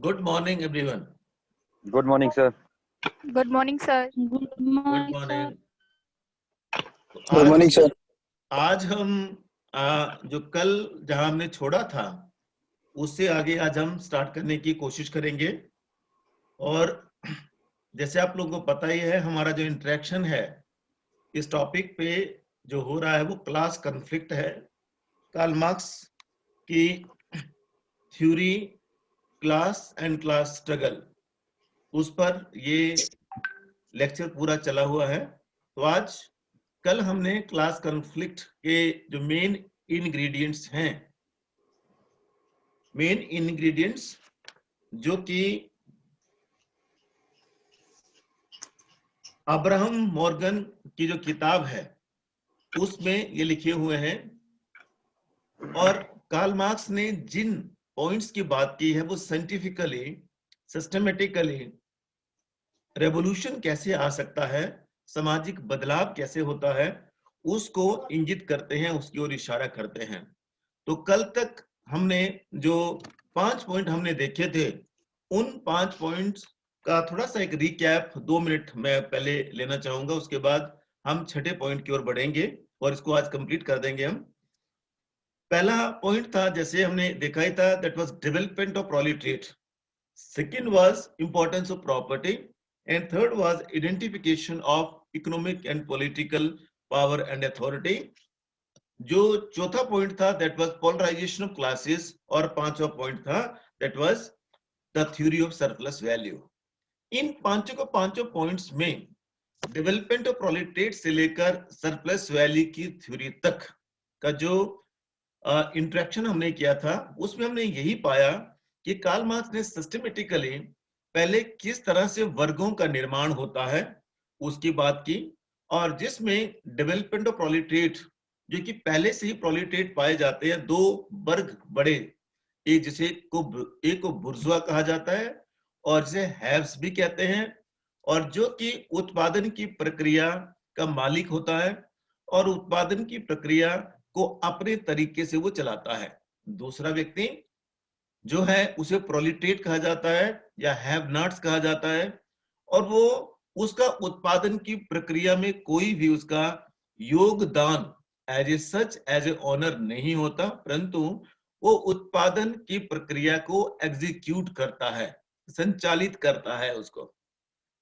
Good morning, everyone. Good morning, sir. Good morning, sir. Good Good morning, sir. morning. Good morning sir. आज हम जो कल जहां हमने छोड़ा था उससे आगे आज हम स्टार्ट करने की कोशिश करेंगे। और जैसे आप लोगों को पता ही है, हमारा जो इंटरेक्शन है इस टॉपिक पे जो हो रहा है वो क्लास कॉन्फ्लिक्ट है। कार्ल मार्क्स की theory class and class struggle, उस पर ये लेक्चर पूरा चला हुआ है। तो आज कल हमने क्लास कॉन्फ्लिक्ट के जो मेन इंग्रेडिएंट्स हैं, मेन इंग्रेडिएंट्स जो कि अब्राहम मॉर्गन की जो किताब है उसमें ये लिखे हुए हैं। और कार्ल मार्क्स ने जिन पॉइंट्स की बात की है वो साइंटिफिकली, सिस्टमेटिकली रेवोल्यूशन कैसे आ सकता है, सामाजिक बदलाव कैसे होता है, उसको इंगित करते हैं, उसकी ओर इशारा करते हैं। तो कल तक हमने जो 5 पॉइंट हमने देखे थे, उन 5 पॉइंट्स का थोड़ा सा एक रिकैप 2 मिनट मैं पहले लेना चाहूंगा। उसके बाद हम छठे पॉइंट की ओर बढ़ेंगे और इसको आज कंप्लीट कर देंगे हम। पहला पॉइंट था, जैसे हमने देखा ही था, that was development of proletariat. Second was importance of property and third was identification of economic and political power and authority. जो चौथा पॉइंट था that was polarisation of classes, और पांचवा पॉइंट था that was the theory of surplus value. इन पांचों points में development of प्रोलेटरिएट से लेकर सरप्लस वैल्यू की थ्योरी तक का जो इंटरेक्शन हमने किया था, उसमें हमने यही पाया कि कार्ल मार्क्स ने सिस्टमेटिकली पहले किस तरह से वर्गों का निर्माण होता है उसकी बात की, और जिसमें डेवलपमेंट ऑफ प्रोलेटरिएट, जो कि पहले से ही प्रोलेटरिएट पाए जाते हैं, दो वर्ग बड़े, एक को बुर्जुआ कहा जाता है और जिसे हैव्स भी कहते हैं, और जो कि उत्पादन की प्रक्रिया का मालिक होता है और उत्पादन की प्रक्रिया को अपने तरीके से वो चलाता है। दूसरा व्यक्ति जो है उसे प्रोलेटरिएट कहा जाता है या हैव नॉट्स कहा जाता है, और वो उसका उत्पादन की प्रक्रिया में कोई भी उसका योगदान as a such, as a honour नहीं होता, परंतु वो उत्पादन की प्रक्रिया को एग्जीक्यूट करता है, संचालित करता है, उसको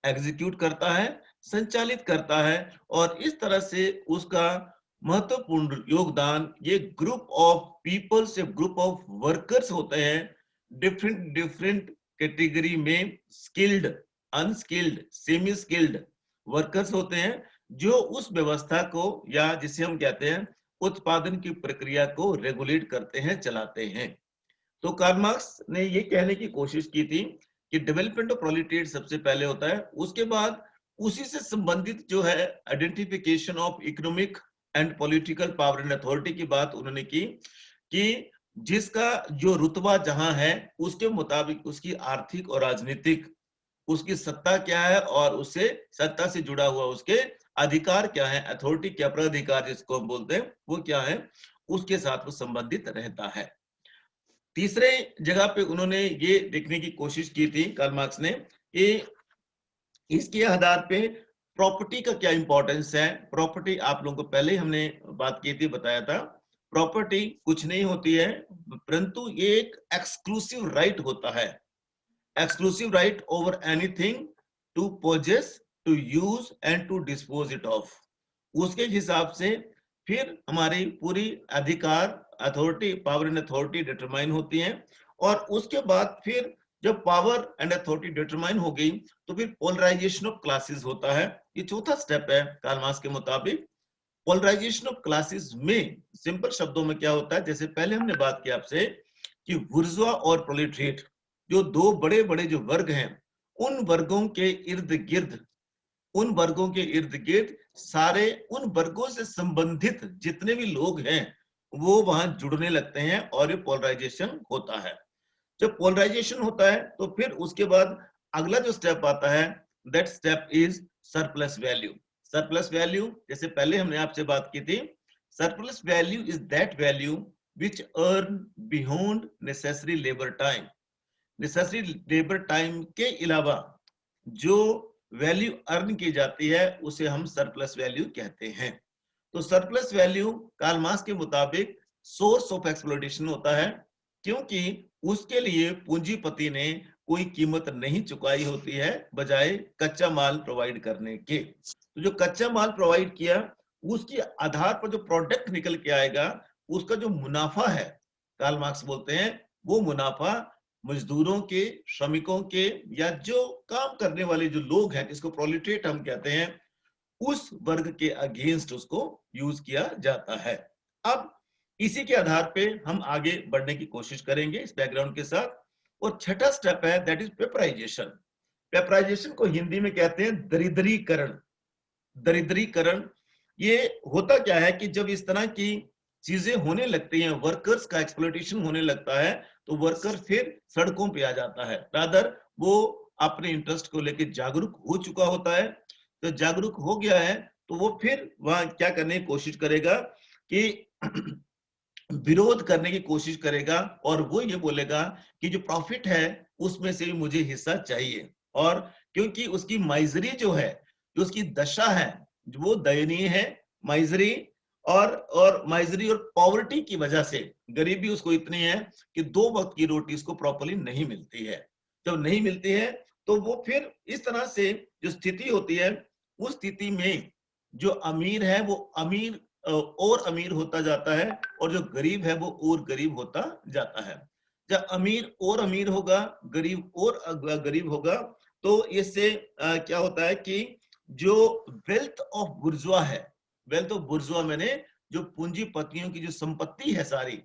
एग्जीक्यूट करता है, संचालित करता है। और इस तरह से उसका महत्वपूर्ण योगदान ये group of peoples, group of workers होते हैं, डिफरेंट कैटेगरी में, skilled, unskilled, semi skilled workers होते हैं, जो उस व्यवस्था को, या जिसे हम कहते हैं उत्पादन की प्रक्रिया को रेगुलेट करते हैं, चलाते हैं। तो कार्ल मार्क्स ने ये कहने की कोशिश की थी कि डेवलपमेंट ऑफ प्रोलेटरिएट सबसे पहले होता है, उसके बाद उसी से संबंधित जो है identification of economic and political power and authority की बात उन्होंने की, कि जिसका जो रुतबा जहां है उसके मुताबिक उसकी आर्थिक और राजनीतिक उसकी सत्ता क्या है, और उससे सत्ता से जुड़ा हुआ उसके अधिकार क्या है, अथॉरिटी क्या, प्राधिकार जिसको हम बोलते हैं, वो क्या है, उसके साथ वो संबंधित रहता है। तीसरे जगह पे उन्होंने ये देखने की कोशिश की थी कार्ल मार्क्स ने कि इसके आधार पे प्रॉपर्टी का क्या इंपॉर्टेंस है। प्रॉपर्टी आप लोगों को पहले हमने बात की थी, बताया था, प्रॉपर्टी कुछ नहीं होती है, परंतु ये एक एक्सक्लूसिव राइट होता है, exclusive right over anything to possess, to use and to dispose it off. उसके हिसाब से फिर हमारी पूरी अधिकार, authority, power and authority determine होती है। और उसके बाद फिर जब पावर एंड अथॉरिटी डिटरमाइन हो गई तो फिर पोलराइजेशन ऑफ क्लासेस होता है। ये चौथा स्टेप है कार्ल मार्क्स के मुताबिक। पोलराइजेशन ऑफ क्लासेस में सिंपल शब्दों में क्या होता है, जैसे पहले हमने बात की आपसे कि बुर्जुआ और प्रोलेटरिएट, जो दो बड़े बड़े जो वर्ग हैं, उन वर्गों के इर्द गिर्द, उन वर्गों के इर्द गिर्द सारे उन वर्गों से संबंधित जितने भी लोग हैं वो वहां जुड़ने लगते हैं, और ये पोलराइजेशन होता है। जब पोलराइजेशन होता है तो फिर उसके बाद अगला जो स्टेप आता है, that step is surplus value. Surplus value, जैसे पहले हमने आपसे बात की थी, surplus value is that value which earn beyond necessary labour time. Necessary labour time के अलावा जो वैल्यू अर्न की जाती है उसे हम सरप्लस वैल्यू कहते हैं। तो सरप्लस वैल्यू कार्ल मार्क्स के मुताबिक सोर्स ऑफ एक्सप्लॉयटेशन होता है, क्योंकि उसके लिए पूंजीपति ने कोई कीमत नहीं चुकाई होती है बजाय कच्चा माल प्रोवाइड करने के। तो जो कच्चा माल प्रोवाइड किया उसके आधार पर जो प्रोडक्ट निकल के आएगा उसका जो मुनाफा है, कार्ल मार्क्स बोलते हैं वो मुनाफा मजदूरों के, श्रमिकों के, या जो काम करने वाले जो लोग हैं जिसको प्रोलेटेरिएट हम कहते हैं, उस वर्ग के अगेंस्ट उसको यूज किया जाता है। अब इसी के आधार पे हम आगे बढ़ने की कोशिश करेंगे इस बैकग्राउंड के साथ। और छठा स्टेप है दैट इज पेपराइजेशन। पेपराइजेशन को हिंदी में कहते हैं दरिद्रीकरण। दरिद्रीकरण ये होता क्या है कि जब इस तरह की चीजें होने लगती हैं, वर्कर्स का एक्सप्लॉयटेशन होने लगता है, तो वर्कर फिर सड़कों पे आ जाता है। रादर वो अपने इंटरेस्ट को लेकर जागरूक हो चुका होता है। तो जागरूक हो गया है तो वो फिर वहां क्या करने की कोशिश करेगा कि विरोध करने की कोशिश करेगा, और वो ये बोलेगा कि जो प्रॉफिट है उसमें से भी मुझे हिस्सा चाहिए। और क्योंकि उसकी माइजरी जो है, जो उसकी दशा है, वो दयनीय है। माइजरी और माइजरी और पॉवर्टी की वजह से गरीबी उसको इतनी है कि 2 वक्त की रोटी उसको प्रॉपर्ली नहीं मिलती है। जब नहीं मिलती है तो वो फिर इस तरह से जो स्थिति होती है, उस स्थिति में जो अमीर है वो अमीर और अमीर होता जाता है, और जो गरीब है वो और गरीब होता जाता है। जब अमीर और अमीर होगा, गरीब और गरीब होगा, तो इससे क्या होता है कि जो वेल्थ ऑफ बुर्जुआ है, वेल्थ ऑफ बुर्जुआ मैंने जो पूंजीपतियों की जो संपत्ति है, सारी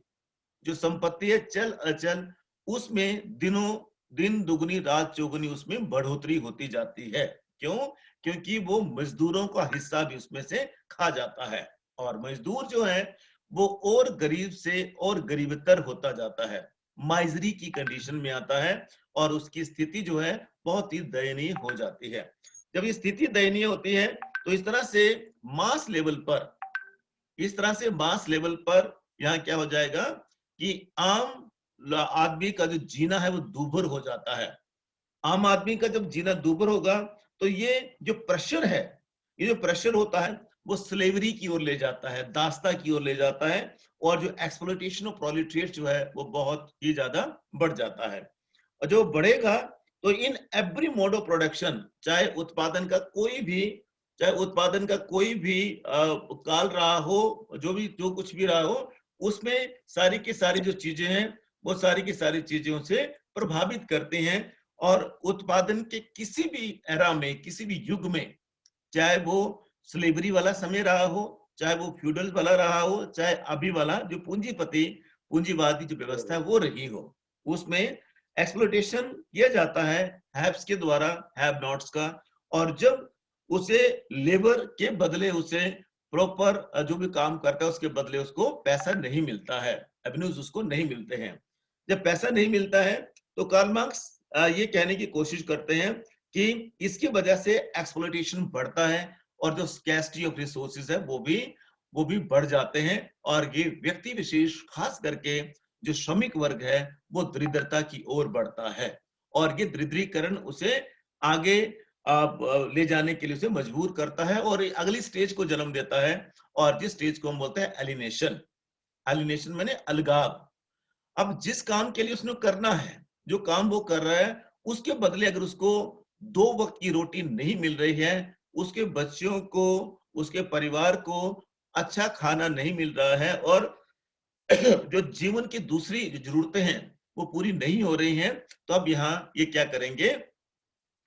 जो संपत्ति है चल अचल, उसमें दिनों दिन दुगनी रात चौगुनी उसमें बढ़ोतरी होती जाती है। क्यों? क्योंकि वो मजदूरों का हिस्सा भी उसमें से खा जाता है, और मजदूर जो है वो और गरीब से और गरीबतर होता जाता है, माइजरी की कंडीशन में आता है, और उसकी स्थिति जो है बहुत ही दयनीय हो जाती है। जब ये स्थिति दयनीय होती है तो इस तरह से मास लेवल पर, इस तरह से मास लेवल पर यहाँ क्या हो जाएगा कि आम आदमी का जो जीना है वो दूभर हो जाता है। आम आदमी का जब जीना दूभर होगा तो ये जो प्रेशर है, ये जो प्रेशर होता है वो स्लेवरी की ओर ले जाता है, दास्ता की ओर ले जाता है, और जो एक्सप्लॉयटेशन ऑफ प्रोलेटेरिएट जो है वो बहुत ही ज्यादा बढ़ जाता है। और जो बढ़ेगा तो in every mode of production, चाहे उत्पादन का कोई भी, चाहे उत्पादन का कोई भी काल रहा हो, जो कुछ भी रहा हो, उसमें सारी की सारी जो चीजें हैं वो सारी की सारी चीजों से प्रभावित करते हैं। और उत्पादन के किसी भी एरा में, किसी भी युग में, चाहे वो स्लेवरी वाला समय रहा हो, चाहे वो फ्यूडल वाला रहा हो, चाहे अभी वाला जो पूंजीवादी जो व्यवस्था है वो रही हो, उसमें एक्सप्लॉयटेशन किया जाता है हैव्स के द्वारा हैव नॉट्स का। और जब उसे लेबर के बदले उसे प्रॉपर जो भी काम करता है उसके बदले उसको पैसा नहीं मिलता है, एवेन्यूज उसको नहीं मिलते हैं। जब पैसा नहीं मिलता है तो कार्ल मार्क्स ये कहने की कोशिश करते हैं कि इसकी वजह से एक्सप्लॉयटेशन बढ़ता है, और जो स्कैर्सिटी ऑफ रिसोर्सेज है वो भी बढ़ जाते हैं, और ये व्यक्ति विशेष खास करके जो श्रमिक वर्ग है वो दरिद्रता की ओर बढ़ता है, और ये दरिद्रीकरण उसे आगे ले जाने के लिए उसे मजबूर करता है, और अगली स्टेज को जन्म देता है, और जिस स्टेज को हम बोलते हैं एलिनेशन। एलिनेशन माने अलगाव। अब जिस काम के लिए उसने करना है, जो काम वो कर रहा है, उसके बदले अगर उसको 2 वक्त की रोटी नहीं मिल रही है, उसके बच्चों को, उसके परिवार को अच्छा खाना नहीं मिल रहा है, और जो जीवन की दूसरी जो जरूरतें हैं वो पूरी नहीं हो रही हैं, तो अब यहाँ ये क्या करेंगे,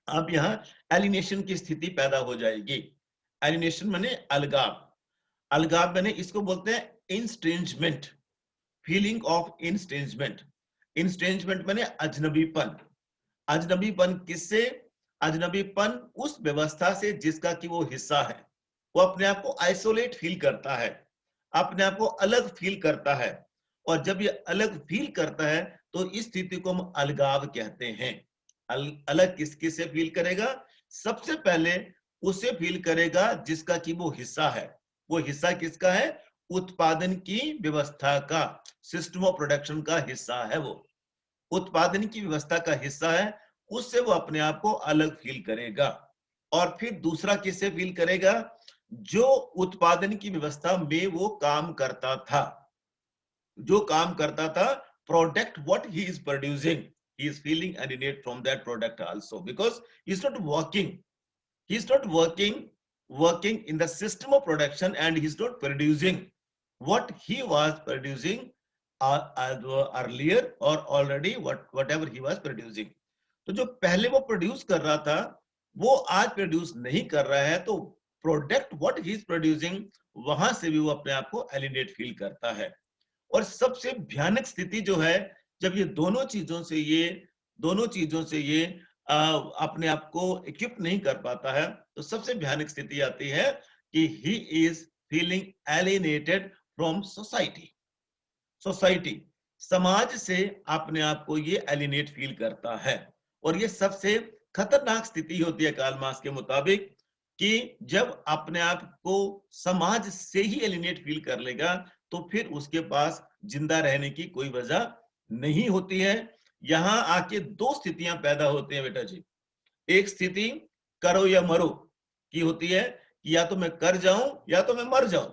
अब यहाँ एलिनेशन की स्थिति पैदा हो जाएगी। एलिनेशन माने अलगाव। अलगाव माने इसको बोलते हैं इंस्ट्रेंजमेंट, फीलिंग ऑफ इंस्ट्रेंजमेंट। इंस्ट्रेंजमेंट माने अजनबीपन। अजनबीपन किससे? अजनबीपन उस व्यवस्था से जिसका कि वो हिस्सा है। वो अपने आप को आइसोलेट फील करता है, अपने आप को अलग फील करता है, और जब ये अलग फील करता है तो इस स्थिति को हम अलगाव कहते हैं। अलग किसके से फील करेगा? सबसे पहले उसे फील करेगा जिसका कि वो हिस्सा है। वो हिस्सा किसका है? उत्पादन की व्यवस्था का, सिस्टम ऑफ प्रोडक्शन का हिस्सा है वो। उत्पादन की व्यवस्था का हिस्सा है, उससे वो अपने आप को अलग फील करेगा। और फिर दूसरा किससे फील करेगा? जो उत्पादन की व्यवस्था में वो काम करता था, जो काम करता था, product what he is producing, he is feeling alienate from that product also, because he's not working in the system of production, and he's not producing what he was producing earlier or already whatever he was producing. तो जो पहले वो produce कर रहा था वो आज produce नहीं कर रहा है, तो product what he is producing, वहां से भी वो अपने आप को एलिनेट फील करता है। और सबसे भयानक स्थिति जो है, जब ये दोनों चीजों से ये अपने आप को इक्विप नहीं कर पाता है, तो सबसे भयानक स्थिति आती है कि he is feeling alienated from society, समाज से अपने आप को ये एलिनेट फील करता है। और ये सबसे खतरनाक स्थिति होती है कार्ल मार्क्स के मुताबिक, कि जब अपने आप को समाज से ही एलिनेट फील कर लेगा, तो फिर उसके पास जिंदा रहने की कोई वजह नहीं होती है। यहां आके दो स्थितियां पैदा होती हैं बेटा जी। एक स्थिति करो या मरो की होती है, कि या तो मैं कर जाऊं या तो मैं मर जाऊं।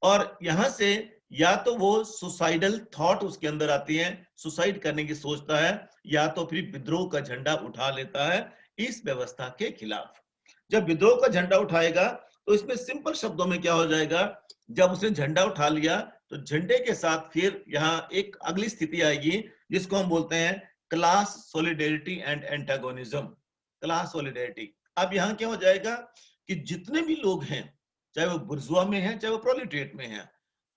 और यहां से या तो वो सुसाइडल थॉट उसके अंदर आती है, सुसाइड करने की सोचता है, या तो फिर विद्रोह का झंडा उठा लेता है इस व्यवस्था के खिलाफ। जब विद्रोह का झंडा उठाएगा तो इसमें सिंपल शब्दों में क्या हो जाएगा, जब उसने झंडा उठा लिया तो झंडे के साथ फिर यहाँ एक अगली स्थिति आएगी जिसको हम बोलते हैं class solidarity and antagonism. Class solidarity. अब यहाँ क्या हो जाएगा कि जितने भी लोग हैं, चाहे वो बुर्जुआ में है चाहे वो प्रोलेटेरिएट में है,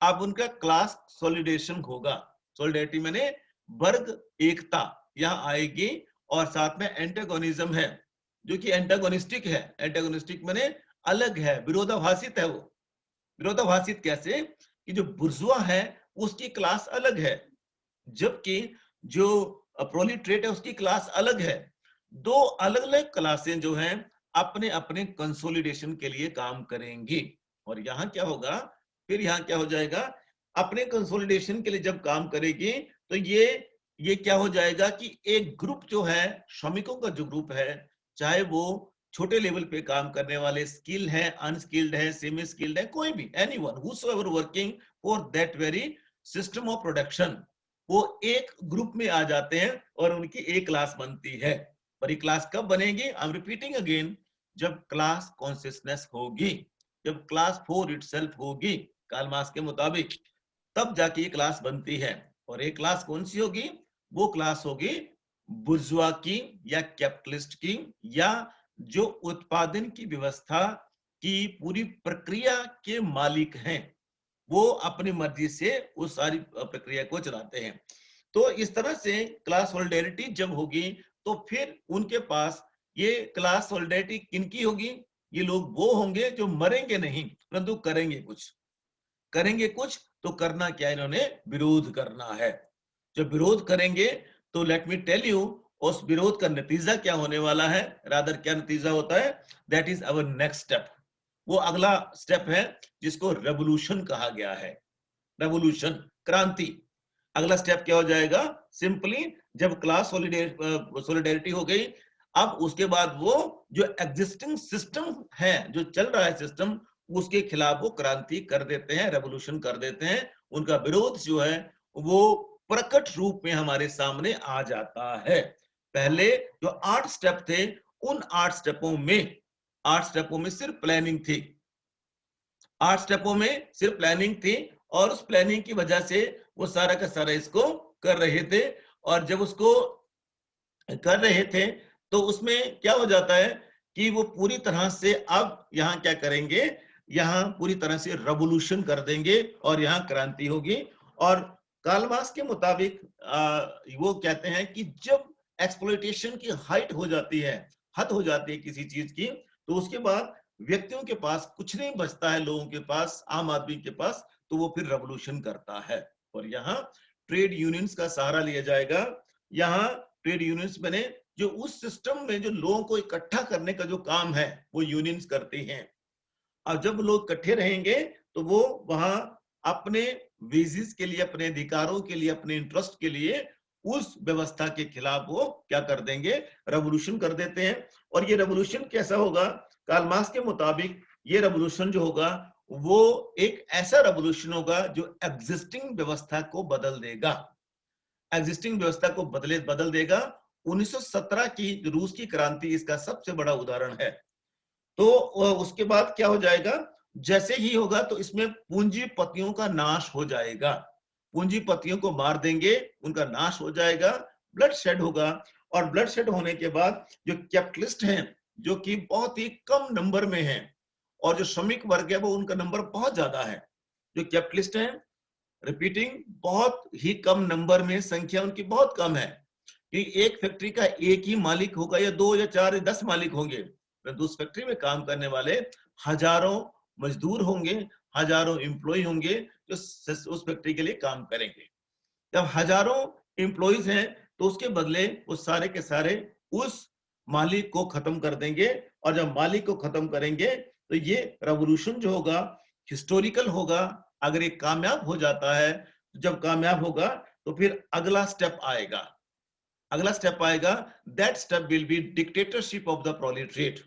अब उनका क्लास सॉलिडेशन होगा। सॉलिडेरिटी माने वर्ग एकता यहाँ आएगी, और साथ में एंटागोनिज्म है जो कि एंटागोनिस्टिक है। एंटागोनिस्टिक माने अलग है, विरोधाभासित है। वो विरोधाभासित कैसे कि जो बुर्जुआ है उसकी क्लास अलग है, जबकि जो प्रोलेटेरिएट है उसकी क्लास अलग है। दो अलग अलग क्लासें जो हैं अपने अपने कंसोलिडेशन के लिए काम करेंगी। और यहाँ क्या होगा, फिर यहाँ क्या हो जाएगा, अपने कंसोलिडेशन के लिए जब काम करेगी तो ये क्या हो जाएगा कि एक ग्रुप जो है, श्रमिकों का जो ग्रुप है, चाहे वो छोटे लेवल पे काम करने वाले, स्किल है, अनस्किल्ड है, सेमी स्किल्ड है, कोई भी, anyone whosoever working for that very system of production, वो एक ग्रुप में आ जाते हैं और उनकी एक क्लास बनती है। पर ये क्लास कब बनेगी? आई एम रिपीटिंग अगेन, जब क्लास कॉन्शियसनेस होगी, जब क्लास फॉर इटसेल्फ होगी कार्ल मार्क्स के मुताबिक, तब जाके ये क्लास बनती है। और एक क्लास कौन सी होगी? वो क्लास होगी बुर्जुआ की या कैपिटलिस्ट की, या जो उत्पादन की व्यवस्था की पूरी प्रक्रिया के मालिक हैं, वो अपनी मर्जी से उस सारी प्रक्रिया को चलाते हैं। तो इस तरह से क्लास सॉलिडेरिटी जब होगी तो फिर उनके पास ये क्लास सॉलिडेरिटी किनकी होगी? ये लोग वो होंगे जो मरेंगे नहीं परंतु करेंगे कुछ। तो करना क्या, इन्होंने विरोध करना है। जब विरोध करेंगे तो लेट मी टेल यू, उस विरोध का नतीजा क्या होने वाला है, रादर क्या नतीजा होता है, that is our next step. वो अगला स्टेप है जिसको रेवोल्यूशन कहा गया है। रेवोल्यूशन, क्रांति। अगला स्टेप क्या हो जाएगा? सिंपली जब क्लास सॉलिडेरिटी हो गई, अब उसके बाद वो जो एग्जिस्टिंग सिस्टम है, जो चल रहा है सिस्टम, उसके खिलाफ वो क्रांति कर देते हैं, रेवोल्यूशन कर देते हैं। उनका विरोध जो है वो प्रकट रूप में हमारे सामने आ जाता है। पहले जो 8 स्टेप थे, उन 8 स्टेपों में सिर्फ प्लानिंग थी। 8 स्टेपों में सिर्फ प्लानिंग थी, और उस प्लानिंग की वजह से वो सारा का सारा इसको कर रहे थे। और जब उसको कर रहे थे तो उसमें क्या हो जाता है कि वो पूरी तरह से अब यहाँ क्या करेंगे, यहाँ पूरी तरह से रेवोल्यूशन कर देंगे और यहाँ क्रांति होगी। और कार्ल मार्क्स के मुताबिक वो कहते हैं कि जब एक्सप्लॉयटेशन की हाइट हो जाती है, हद हो जाती है किसी चीज की, तो उसके बाद व्यक्तियों के पास कुछ नहीं बचता है, लोगों के पास, आम आदमी के पास, तो वो फिर रेवोल्यूशन करता है। और यहाँ ट्रेड यूनियंस का सहारा लिया जाएगा। यहाँ ट्रेड यूनियंस बने जो उस सिस्टम में जो लोगों को इकट्ठा करने का जो काम है वो यूनियंस करती हैं। और जब लोग इकट्ठे रहेंगे तो वो वहां अपने वेजेस के लिए, अपने अधिकारों के लिए, अपने इंटरेस्ट के लिए उस व्यवस्था के खिलाफ वो क्या कर देंगे, रेवोल्यूशन कर देते हैं। और ये रेवोल्यूशन कैसा होगा, कार्ल मार्क्स के मुताबिक ये रेवोल्यूशन जो होगा वो एक ऐसा रेवोल्यूशन होगा जो एग्जिस्टिंग व्यवस्था को बदल देगा, एग्जिस्टिंग व्यवस्था को बदल देगा। 1917 की रूस की क्रांति इसका सबसे बड़ा उदाहरण है। तो उसके बाद क्या हो जाएगा, जैसे ही होगा तो इसमें पूंजीपतियों का नाश हो जाएगा, पूंजीपतियों को मार देंगे, उनका नाश हो जाएगा, ब्लड शेड होगा। और ब्लड शेड होने के बाद जो कैपिटलिस्ट हैं, जो कि बहुत ही कम नंबर में हैं, और जो श्रमिक वर्ग है वो उनका नंबर बहुत ज्यादा है। जो कैपिटलिस्ट हैं, रिपीटिंग, बहुत ही कम नंबर में, संख्या उनकी बहुत कम है कि एक फैक्ट्री का एक ही मालिक होगा या 2 या 4 या 10 मालिक होंगे, परंतु उस फैक्ट्री में काम करने वाले हजारों मजदूर होंगे, हजारों एम्प्लॉय होंगे जो उस फैक्ट्री के लिए काम करेंगे। जब हजारों एम्प्लॉयज हैं तो उसके बदले वो सारे के सारे उस मालिक को खत्म कर देंगे। और जब मालिक को खत्म करेंगे तो ये रेवोल्यूशन जो होगा हिस्टोरिकल होगा। अगर ये कामयाब हो जाता है, जब कामयाब होगा तो फिर अगला स्टेप आएगा, अगला स्टेप आएगा, that step will be dictatorship of the proletariat.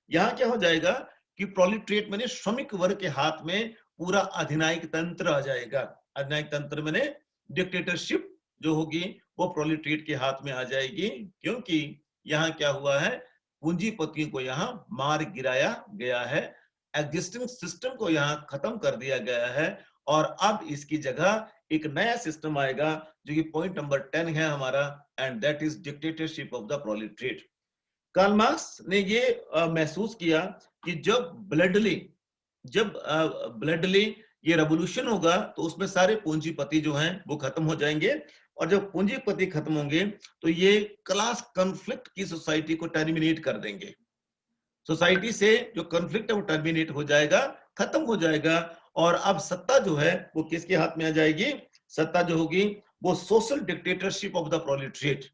यहां क्या हो जाएगा कि प्रोलेटरिएट माने श्रमिक वर्ग के हाथ में पूरा अधिनायक तंत्र आ जाएगा। अधिनायक तंत्र माने डिक्टेटरशिप जो होगी वो प्रोलेटरिएट के हाथ में आ जाएगी, क्योंकि यहाँ क्या हुआ है, पूंजीपतियों को यहाँ मार गिराया गया है, एग्जिस्टिंग सिस्टम को यहाँ खत्म कर दिया गया है। और अब इसकी जगह एक नया सिस्टम आएगा जो कि पॉइंट नंबर 10 है हमारा, and that is dictatorship of the proletariat. Karl Marx ने ये महसूस किया कि जब ब्लडली ये रेवोल्यूशन होगा तो उसमें सारे पूंजीपति जो हैं वो खत्म हो जाएंगे। और जब पूंजीपति खत्म होंगे तो ये क्लास कॉन्फ्लिक्ट की सोसाइटी को टर्मिनेट कर देंगे। सोसाइटी से जो कॉन्फ्लिक्ट है वो टर्मिनेट हो जाएगा, खत्म हो जाएगा। और अब सत्ता जो है वो किसके हाथ में आ जाएगी, सत्ता जो होगी वो social dictatorship of the proletariat,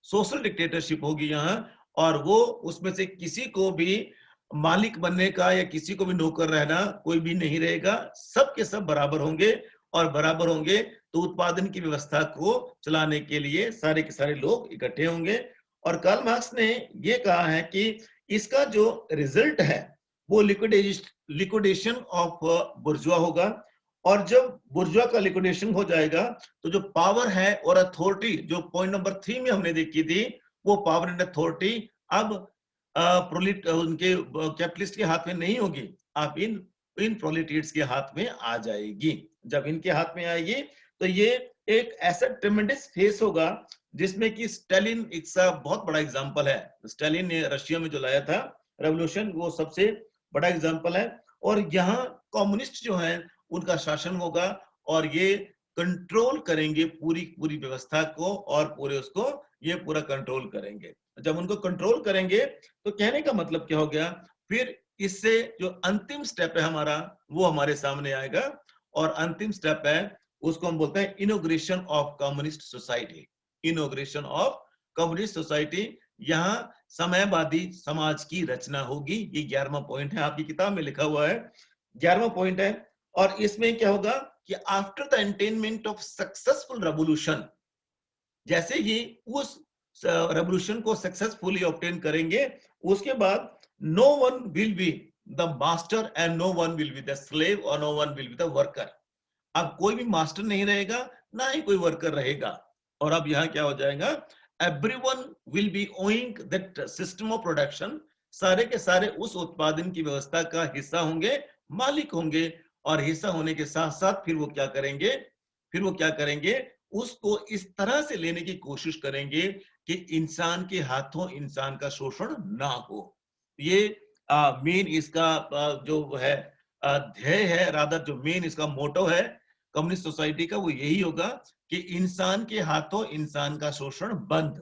social dictatorship होगी यहाँ। और वो उसमें से किसी को भी मालिक बनने का या किसी को भी नौकर रहना कोई भी नहीं रहेगा, सब के सब बराबर होंगे। और बराबर होंगे तो उत्पादन की व्यवस्था को चलाने के लिए सारे के सारे लोग इकट्ठे होंगे। और कार्ल मार्क्स ने ये कहा है कि इसका जो रिजल्ट है वो लिक्विडेशन ऑफ बुर्जुआ होगा। और जब बुर्जुआ का लिक्विडेशन हो जाएगा तो जो पावर है और अथॉरिटी जो पॉइंट नंबर 3 में हमने देखी थी, वो पावर एंड अथॉरिटी अब उनके कैपिटलिस्ट के हाथ में नहीं होगी, आप इन प्रोलेटेरिएट्स के हाथ में आ जाएगी। जब इनके हाथ में आएगी तो ये एक ऐसा ट्रेमेंडस फेस होगा जिसमें कि स्टालिन एक सा बहुत बड़ा एग्जांपल है। स्टालिन ने रशिया में जो लाया था रेवोल्यूशन, वो सबसे बड़ा एग्जांपल है। और यहाँ कम्युनिस्ट जो हैं उनका शासन होगा और ये कंट्रोल करेंगे पूरी व्यवस्था को, और पूरे उसको ये पूरा कंट्रोल करेंगे। जब उनको कंट्रोल करेंगे तो कहने का मतलब क्या हो गया, फिर इससे जो अंतिम स्टेप है हमारा वो हमारे सामने आएगा। और अंतिम स्टेप है उसको हम बोलते हैं inauguration of communist society, inauguration of communist society. यहाँ समयवादी समाज की रचना होगी। ये 11वां पॉइंट है, आपकी किताब में लिखा हुआ है 11वां पॉइंट है। और इसमें क्या होगा कि after the attainment of successful revolution, जैसे ही उस रेवोल्यूशन को सक्सेसफुली ऑब्टेन करेंगे उसके बाद no one will be the master and no one will be the slave और no one will be the worker. अब कोई भी मास्टर नहीं रहेगा, ना ही कोई वर्कर रहेगा। और अब यहाँ क्या हो जाएगा, everyone will be owing that system of production, सारे के सारे उस उत्पादन की व्यवस्था का हिस्सा होंगे, मालिक होंगे। और हिस्सा होने के साथ साथ फिर वो क्या करेंगे, उसको इस तरह से लेने की कोशिश करेंगे कि इंसान के हाथों इंसान का शोषण ना हो। ये मेन इसका जो है ध्येय है, रादर जो मेन इसका मोटो है कम्युनिस्ट सोसाइटी का, वो यही होगा कि इंसान के हाथों इंसान का शोषण बंद,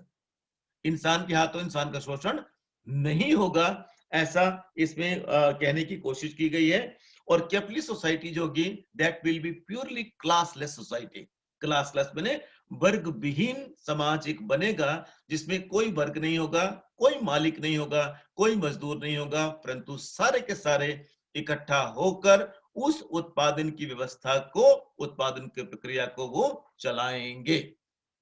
इंसान के हाथों इंसान का शोषण नहीं होगा, ऐसा इसमें कहने की कोशिश की गई है। और कैपिटलिस्ट सोसाइटी जो होगी that will be purely classless society. Classless माने वर्ग विहीन समाज एक बनेगा जिसमें कोई वर्ग नहीं होगा, कोई मालिक नहीं होगा, कोई मजदूर नहीं होगा, परंतु सारे के सारे इकट्ठा होकर उस उत्पादन की व्यवस्था को, उत्पादन की प्रक्रिया को वो चलाएंगे।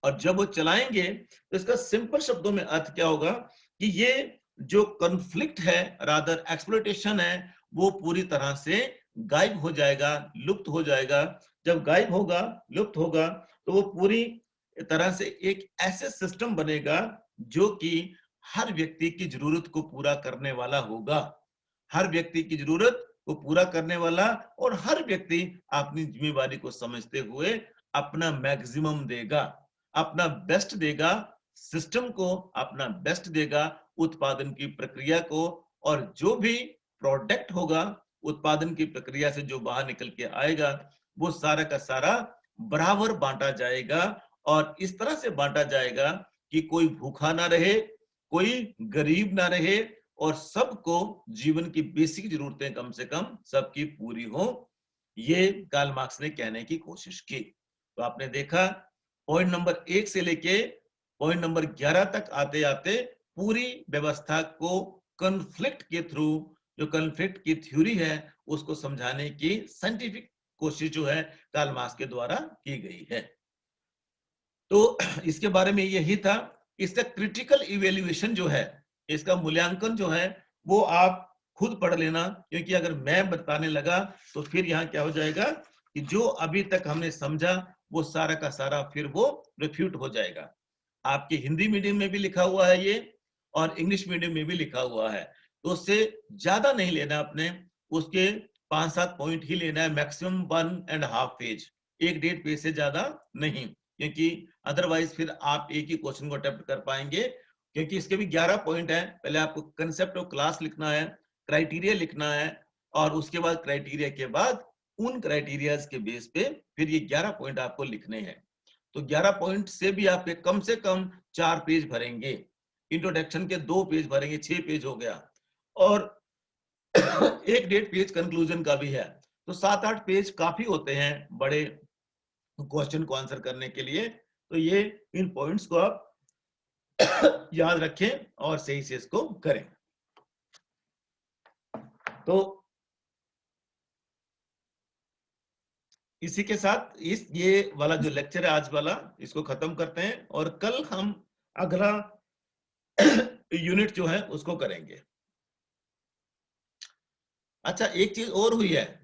और जब वो चलाएंगे तो इसका सिंपल शब्दों में अर्थ क्या होगा कि ये जो कॉन्फ्लिक्ट है, रादर एक्सप्लॉयटेशन है, वो पूरी तरह से गायब हो जाएगा, लुप्त हो जाएगा। जब गायब होगा, लुप्त होगा, तो वो पूरी तरह से एक ऐसे सिस्टम बनेगा जो कि हर व्यक्ति की जरूरत को पूरा करने वाला होगा, हर व्यक्ति की जरूरत को पूरा करने वाला, और हर व्यक्ति अपनी जिम्मेवारी को समझते हुए अपना मैक्सिमम देगा, अपना बेस्ट देगा, सिस्टम को अपना बेस्ट देगा, उत्पादन की प्रक्रिया को, और जो भी प्रोडक्ट होगा उत्पादन की प्रक्रिया से जो बाहर निकल के आएगा वो सारा का सारा बराबर बांटा जाएगा, और इस तरह से बांटा जाएगा कि कोई भूखा ना रहे, कोई गरीब ना रहे, और सबको जीवन की बेसिक जरूरतें कम से कम सबकी पूरी हो। ये कार्ल मार्क्स ने कहने की कोशिश की। तो आपने देखा पॉइंट नंबर 1 से लेके पॉइंट नंबर 11 तक आते आते पूरी व्यवस्था को कॉन्फ्लिक्ट के थ्रू, जो कॉन्फ्लिक्ट की थ्योरी है उसको समझाने की साइंटिफिक कोशिश जो है कार्ल मार्क्स के द्वारा की गई है। तो इसके बारे में यही था। इसका क्रिटिकल इवेल्युएशन जो है, इसका मूल्यांकन जो है वो आप खुद पढ़ लेना, क्योंकि अगर मैं बताने लगा तो फिर यहाँ क्या हो जाएगा कि जो अभी तक हमने समझा वो सारा का सारा फिर वो रिफ्यूट हो जाएगा। आपके हिंदी मीडियम में भी लिखा हुआ है ये, और इंग्लिश मीडियम में भी लिखा हुआ है, तो उससे ज्यादा नहीं लेना आपने, उसके 5-7 पॉइंट ही लेना है, मैक्सिमम 1.5 पेज, 1-1.5 पेज से ज्यादा नहीं, क्योंकि अदरवाइज फिर आप एक ही क्वेश्चन को अटेम्प्ट कर पाएंगे। क्योंकि इसके भी 11 पॉइंट है, पहले आपको कंसेप्ट ऑफ क्लास लिखना है, क्राइटेरिया लिखना है, और उसके बाद क्राइटेरिया के बाद उन क्राइटेरियाज के बेस पे फिर ये 11 पॉइंट आपको लिखने हैं। तो 11 पॉइंट से भी आपके कम से कम 4 पेज भरेंगे, इंट्रोडक्शन के 2 पेज भरेंगे, 6 पेज हो गया, और 1-1.5 पेज कंक्लूजन का भी है। तो 7-8 पेज काफी होते हैं बड़े क्वेश्चन को आंसर करने के लिए। तो ये इन पॉइंट्स को आप याद रखें और सही से इसको करें। तो इसी के साथ ये वाला जो लेक्चर है आज वाला, इसको खत्म करते हैं, और कल हम अगला यूनिट जो है उसको करेंगे। अच्छा, एक चीज और हुई है,